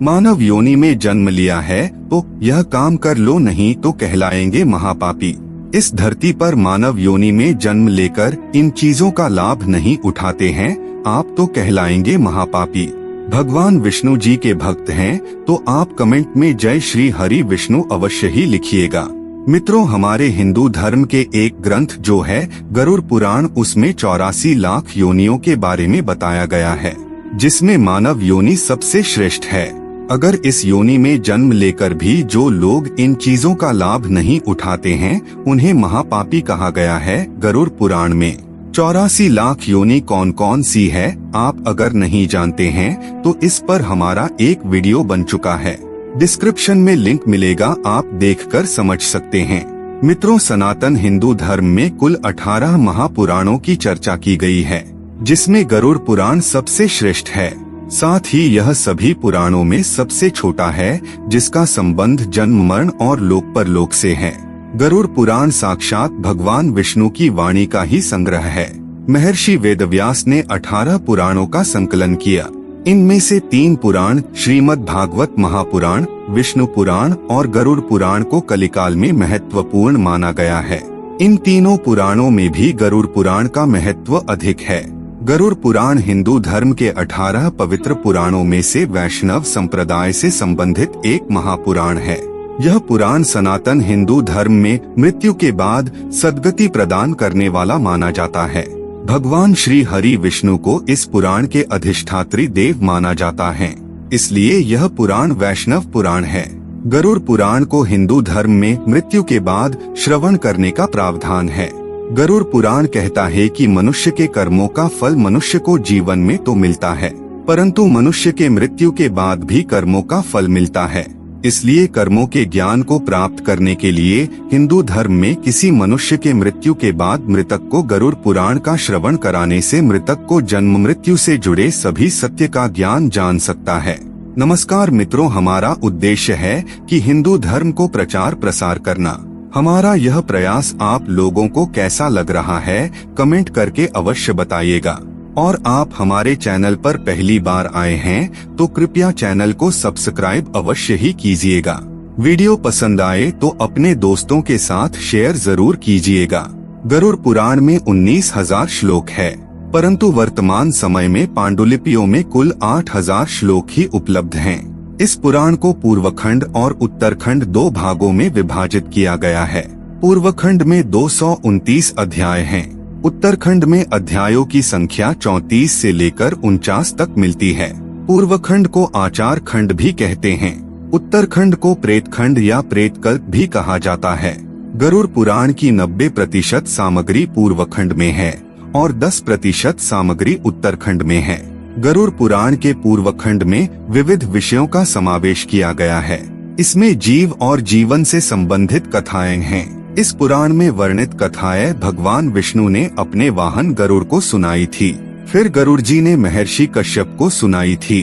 मानव योनि में जन्म लिया है तो यह काम कर लो, नहीं तो कहलाएंगे महापापी। इस धरती पर मानव योनि में जन्म लेकर इन चीजों का लाभ नहीं उठाते हैं आप तो कहलाएंगे महापापी। भगवान विष्णु जी के भक्त हैं तो आप कमेंट में जय श्री हरि विष्णु अवश्य ही लिखिएगा। मित्रों, हमारे हिंदू धर्म के एक ग्रंथ जो है गरुड़ पुराण, उसमें 84 लाख योनियों के बारे में बताया गया है, जिसमें मानव योनि सबसे श्रेष्ठ है। अगर इस योनि में जन्म लेकर भी जो लोग इन चीजों का लाभ नहीं उठाते हैं उन्हें महापापी कहा गया है। गरुड़ पुराण में 84 लाख योनि कौन कौन सी है आप अगर नहीं जानते हैं तो इस पर हमारा एक वीडियो बन चुका है, डिस्क्रिप्शन में लिंक मिलेगा, आप देखकर समझ सकते हैं। मित्रों, सनातन हिंदू धर्म में कुल 18 महापुराणों की चर्चा की गई है, जिसमें गरुड़ पुराण सबसे श्रेष्ठ है। साथ ही यह सभी पुराणों में सबसे छोटा है, जिसका संबंध जन्म मरण और लोक परलोक से है। गरुड़ पुराण साक्षात भगवान विष्णु की वाणी का ही संग्रह है। महर्षि वेदव्यास ने 18 पुराणों का संकलन किया। इनमें से 3 पुराण श्रीमद् भागवत महापुराण, विष्णु पुराण और गरुड़ पुराण को कलिकाल में महत्वपूर्ण माना गया है। इन तीनों पुराणों में भी गरुड़ पुराण का महत्व अधिक है। गरुड़ पुराण हिंदू धर्म के 18 पवित्र पुराणों में से वैष्णव संप्रदाय से संबंधित एक महापुराण है। यह पुराण सनातन हिंदू धर्म में मृत्यु के बाद सद्गति प्रदान करने वाला माना जाता है। भगवान श्री हरि विष्णु को इस पुराण के अधिष्ठात्री देव माना जाता है, इसलिए यह पुराण वैष्णव पुराण है। गरुड़ पुराण को हिंदू धर्म में मृत्यु के बाद श्रवण करने का प्रावधान है। गरुड़ पुराण कहता है कि मनुष्य के कर्मों का फल मनुष्य को जीवन में तो मिलता है, परंतु मनुष्य के मृत्यु के बाद भी कर्मों का फल मिलता है। इसलिए कर्मों के ज्ञान को प्राप्त करने के लिए हिंदू धर्म में किसी मनुष्य के मृत्यु के बाद मृतक को गरुड़ पुराण का श्रवण कराने से मृतक को जन्म मृत्यु से जुड़े सभी सत्य का ज्ञान जान सकता है। नमस्कार मित्रों, हमारा उद्देश्य है कि हिंदू धर्म को प्रचार प्रसार करना। हमारा यह प्रयास आप लोगों को कैसा लग रहा है कमेंट करके अवश्य बताइएगा। और आप हमारे चैनल पर पहली बार आए हैं तो कृपया चैनल को सब्सक्राइब अवश्य ही कीजिएगा। वीडियो पसंद आए तो अपने दोस्तों के साथ शेयर जरूर कीजिएगा। गरुड़ पुराण में 19,000 श्लोक है, परंतु वर्तमान समय में पांडुलिपियों में कुल 8,000 श्लोक ही उपलब्ध हैं। इस पुराण को पूर्वखंड और उत्तरखंड 2 भागों में विभाजित किया गया है। पूर्वखंड में 229 अध्याय हैं। उत्तरखंड में अध्यायों की संख्या 34 से लेकर 49 तक मिलती है। पूर्वखंड को आचार खंड भी कहते हैं। उत्तरखंड को प्रेतखंड या प्रेतकल्प भी कहा जाता है। गरुड़ पुराण की 90% सामग्री पूर्वखंड में है और 10% सामग्री उत्तरखंड में है। गरुड़ पुराण के पूर्वखंड में विविध विषयों का समावेश किया गया है। इसमें जीव और जीवन से संबंधित कथाएं हैं। इस पुराण में वर्णित कथाएं भगवान विष्णु ने अपने वाहन गरुड़ को सुनाई थी, फिर गरुड़ जी ने महर्षि कश्यप को सुनाई थी।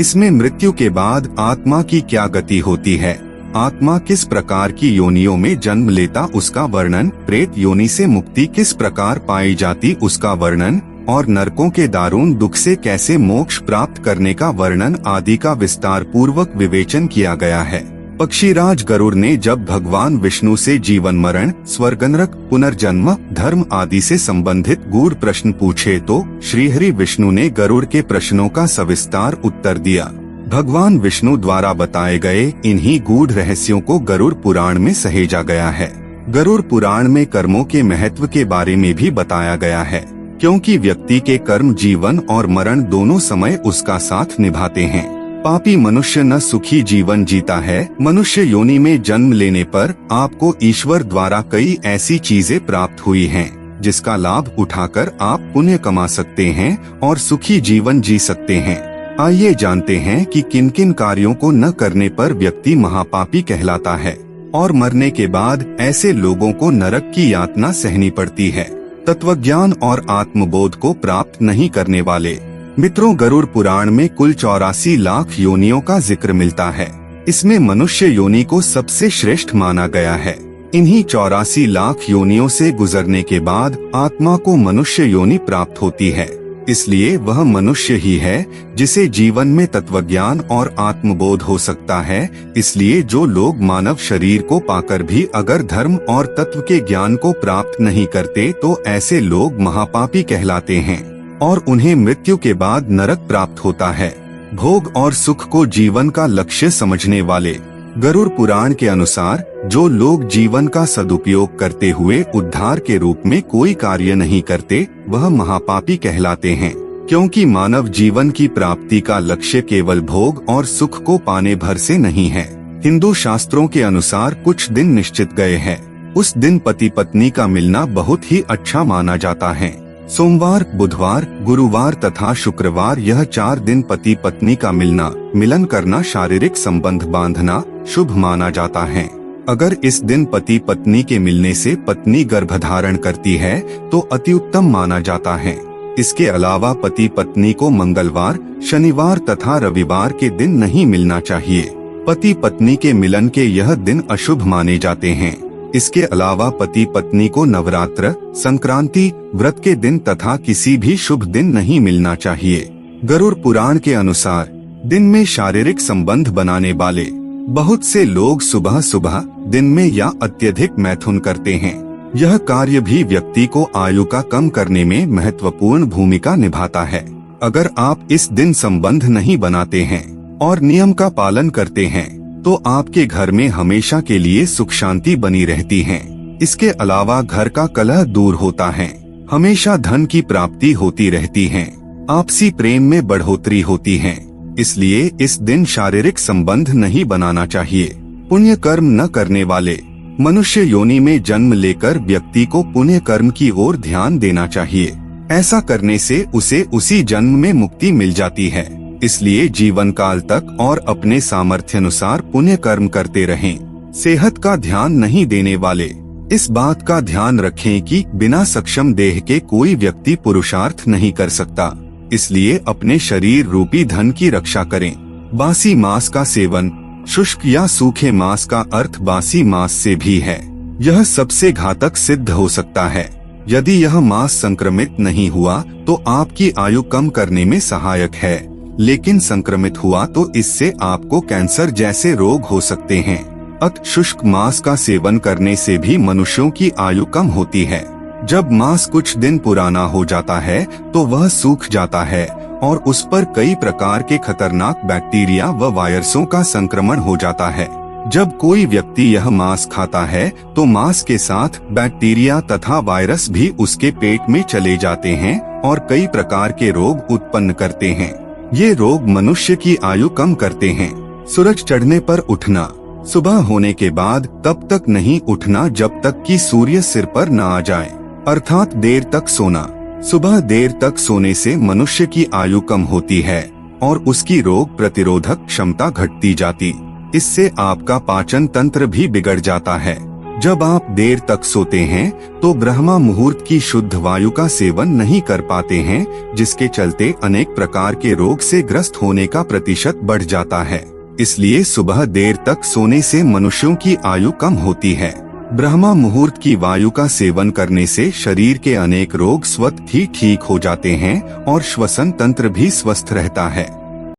इसमें मृत्यु के बाद आत्मा की क्या गति होती है, आत्मा किस प्रकार की योनियों में जन्म लेता उसका वर्णन, प्रेत योनि से मुक्ति किस प्रकार पाई जाती उसका वर्णन और नरकों के दारुण दुख से कैसे मोक्ष प्राप्त करने का वर्णन आदि का विस्तार पूर्वक विवेचन किया गया है। पक्षीराज गरुड़ ने जब भगवान विष्णु से जीवन मरण, स्वर्ग नरक, पुनर्जन्म, धर्म आदि से संबंधित गूढ़ प्रश्न पूछे तो श्रीहरि विष्णु ने गरुड़ के प्रश्नों का सविस्तार उत्तर दिया। भगवान विष्णु द्वारा बताए गए इन्हीं गूढ़ रहस्यों को गरुड़ पुराण में सहेजा गया है। गरुड़ पुराण में कर्मों के महत्व के बारे में भी बताया गया है, क्योंकि व्यक्ति के कर्म जीवन और मरण दोनों समय उसका साथ निभाते हैं। पापी मनुष्य न सुखी जीवन जीता है। मनुष्य योनि में जन्म लेने पर आपको ईश्वर द्वारा कई ऐसी चीजें प्राप्त हुई हैं, जिसका लाभ उठाकर आप पुण्य कमा सकते हैं और सुखी जीवन जी सकते हैं। आइए जानते हैं कि किन किन कार्यों को न करने पर व्यक्ति महापापी कहलाता है और मरने के बाद ऐसे लोगों को नरक की यातना सहनी पड़ती है। तत्वज्ञान और आत्मबोध को प्राप्त नहीं करने वाले। मित्रों, गरुड़ पुराण में कुल 84 लाख योनियों का जिक्र मिलता है। इसमें मनुष्य योनि को सबसे श्रेष्ठ माना गया है। इन्हीं 84 लाख योनियों से गुजरने के बाद आत्मा को मनुष्य योनि प्राप्त होती है। इसलिए वह मनुष्य ही है जिसे जीवन में तत्वज्ञान और आत्मबोध हो सकता है। इसलिए जो लोग मानव शरीर को पाकर भी अगर धर्म और तत्व के ज्ञान को प्राप्त नहीं करते तो ऐसे लोग महापापी कहलाते हैं और उन्हें मृत्यु के बाद नरक प्राप्त होता है। भोग और सुख को जीवन का लक्ष्य समझने वाले। गरुड़ पुराण के अनुसार जो लोग जीवन का सदुपयोग करते हुए उद्धार के रूप में कोई कार्य नहीं करते वह महापापी कहलाते हैं, क्योंकि मानव जीवन की प्राप्ति का लक्ष्य केवल भोग और सुख को पाने भर से नहीं है। हिंदू शास्त्रों के अनुसार कुछ दिन निश्चित गए हैं। उस दिन पति पत्नी का मिलना बहुत ही अच्छा माना जाता है। सोमवार, बुधवार, गुरुवार तथा शुक्रवार यह 4 दिन पति पत्नी का मिलन करना, शारीरिक संबंध बांधना शुभ माना जाता है। अगर इस दिन पति पत्नी के मिलने से पत्नी गर्भधारण करती है तो अति उत्तम माना जाता है। इसके अलावा पति पत्नी को मंगलवार, शनिवार तथा रविवार के दिन नहीं मिलना चाहिए। पति पत्नी के मिलन के यह दिन अशुभ माने जाते हैं। इसके अलावा पति पत्नी को नवरात्र, संक्रांति, व्रत के दिन तथा किसी भी शुभ दिन नहीं मिलना चाहिए। गरुड़ पुराण के अनुसार दिन में शारीरिक संबंध बनाने वाले बहुत से लोग सुबह सुबह दिन में या अत्यधिक मैथुन करते हैं। यह कार्य भी व्यक्ति को आयु का कम करने में महत्वपूर्ण भूमिका निभाता है। अगर आप इस दिन संबंध नहीं बनाते हैं और नियम का पालन करते हैं तो आपके घर में हमेशा के लिए सुख शांति बनी रहती है। इसके अलावा घर का कलह दूर होता है, हमेशा धन की प्राप्ति होती रहती है, आपसी प्रेम में बढ़ोतरी होती है। इसलिए इस दिन शारीरिक संबंध नहीं बनाना चाहिए। पुण्य कर्म न करने वाले। मनुष्य योनि में जन्म लेकर व्यक्ति को पुण्य कर्म की ओर ध्यान देना चाहिए। ऐसा करने से उसे उसी जन्म में मुक्ति मिल जाती है। इसलिए जीवन काल तक और अपने सामर्थ्य अनुसार पुण्य कर्म करते रहें। सेहत का ध्यान नहीं देने वाले। इस बात का ध्यान रखें कि बिना सक्षम देह के कोई व्यक्ति पुरुषार्थ नहीं कर सकता। इसलिए अपने शरीर रूपी धन की रक्षा करें। बासी मांस का सेवन। शुष्क या सूखे मांस का अर्थ बासी मांस से भी है। यह सबसे घातक सिद्ध हो सकता है। यदि यह मांस संक्रमित नहीं हुआ तो आपकी आयु कम करने में सहायक है, लेकिन संक्रमित हुआ तो इससे आपको कैंसर जैसे रोग हो सकते हैं। अत शुष्क मांस का सेवन करने से भी मनुष्यों की आयु कम होती है। जब मांस कुछ दिन पुराना हो जाता है तो वह सूख जाता है और उस पर कई प्रकार के खतरनाक बैक्टीरिया व वायरसों का संक्रमण हो जाता है। जब कोई व्यक्ति यह मांस खाता है तो मांस के साथ बैक्टीरिया तथा वायरस भी उसके पेट में चले जाते हैं और कई प्रकार के रोग उत्पन्न करते हैं। ये रोग मनुष्य की आयु कम करते हैं। सूरज चढ़ने पर उठना। सुबह होने के बाद तब तक नहीं उठना जब तक कि सूर्य सिर पर न आ जाए, अर्थात देर तक सोना। सुबह देर तक सोने से मनुष्य की आयु कम होती है और उसकी रोग प्रतिरोधक क्षमता घटती जाती। इससे आपका पाचन तंत्र भी बिगड़ जाता है। जब आप देर तक सोते हैं तो ब्रह्मा मुहूर्त की शुद्ध वायु का सेवन नहीं कर पाते हैं, जिसके चलते अनेक प्रकार के रोग से ग्रस्त होने का प्रतिशत बढ़ जाता है। इसलिए सुबह देर तक सोने से मनुष्यों की आयु कम होती है। ब्रह्मा मुहूर्त की वायु का सेवन करने से शरीर के अनेक रोग स्वतः ही ठीक हो जाते हैं और श्वसन तंत्र भी स्वस्थ रहता है।